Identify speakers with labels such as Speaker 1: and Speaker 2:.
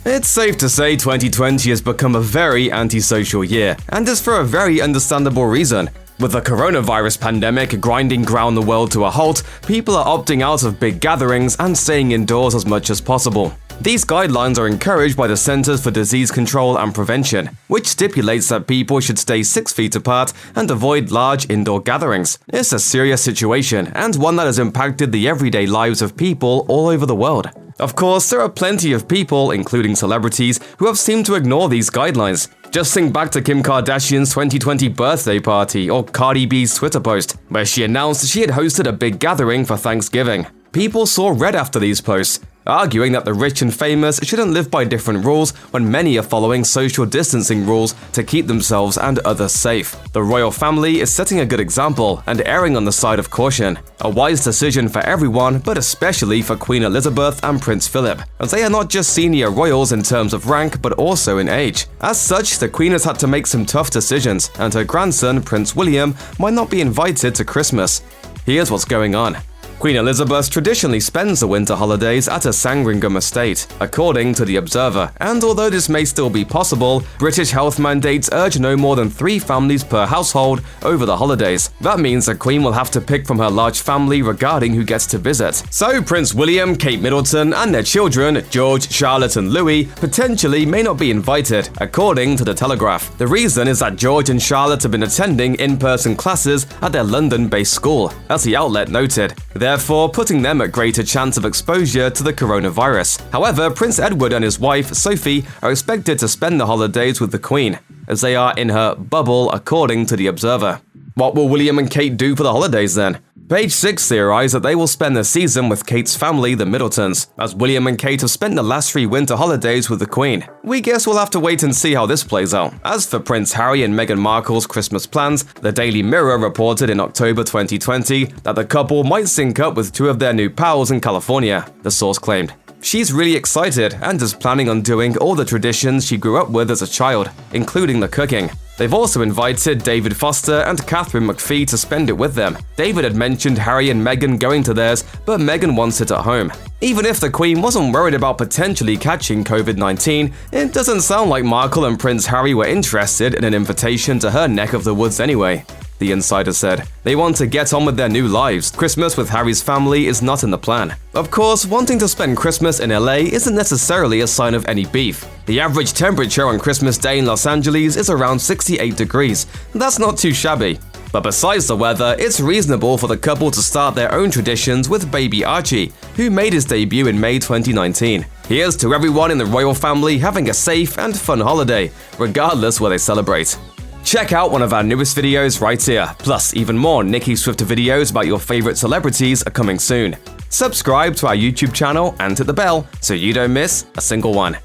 Speaker 1: It's safe to say 2020 has become a very antisocial year, and is for a very understandable reason. With the coronavirus pandemic grinding ground the world to a halt, people are opting out of big gatherings and staying indoors as much as possible. These guidelines are encouraged by the Centers for Disease Control and Prevention, which stipulates that people should stay 6 feet apart and avoid large indoor gatherings. It's a serious situation, and one that has impacted the everyday lives of people all over the world. Of course, there are plenty of people, including celebrities, who have seemed to ignore these guidelines. Just think back to Kim Kardashian's 2020 birthday party or Cardi B's Twitter post, where she announced she had hosted a big gathering for Thanksgiving. People saw red after these posts, arguing that the rich and famous shouldn't live by different rules when many are following social distancing rules to keep themselves and others safe. The royal family is setting a good example and erring on the side of caution. A wise decision for everyone, but especially for Queen Elizabeth and Prince Philip, as they are not just senior royals in terms of rank but also in age. As such, the Queen has had to make some tough decisions, and her grandson, Prince William, might not be invited to Christmas. Here's what's going on. Queen Elizabeth traditionally spends the winter holidays at her Sandringham estate, according to The Observer, and although this may still be possible, British health mandates urge no more than 3 families per household over the holidays. That means the Queen will have to pick from her large family regarding who gets to visit. So Prince William, Kate Middleton, and their children, George, Charlotte, and Louis, potentially may not be invited, according to The Telegraph. The reason is that George and Charlotte have been attending in-person classes at their London-based school, as the outlet noted, therefore putting them at greater chance of exposure to the coronavirus. However, Prince Edward and his wife, Sophie, are expected to spend the holidays with the Queen, as they are in her bubble, according to The Observer. What will William and Kate do for the holidays then? Page 6 theorized that they will spend the season with Kate's family, the Middletons, as William and Kate have spent the last 3 winter holidays with the Queen. We guess we'll have to wait and see how this plays out. As for Prince Harry and Meghan Markle's Christmas plans, the Daily Mirror reported in October 2020 that the couple might sync up with 2 of their new pals in California, the source claimed. She's really excited and is planning on doing all the traditions she grew up with as a child, including the cooking. They've also invited David Foster and Catherine McPhee to spend it with them. David had mentioned Harry and Meghan going to theirs, but Meghan wants it at home. Even if the Queen wasn't worried about potentially catching COVID-19, it doesn't sound like Markle and Prince Harry were interested in an invitation to her neck of the woods anyway, the insider said. They want to get on with their new lives. Christmas with Harry's family is not in the plan. Of course, wanting to spend Christmas in LA isn't necessarily a sign of any beef. The average temperature on Christmas Day in Los Angeles is around 68 degrees. That's not too shabby. But besides the weather, it's reasonable for the couple to start their own traditions with baby Archie, who made his debut in May 2019. Here's to everyone in the royal family having a safe and fun holiday, regardless where they celebrate. Check out one of our newest videos right here, plus even more Nicki Swifter videos about your favorite celebrities are coming soon. Subscribe to our YouTube channel and hit the bell so you don't miss a single one.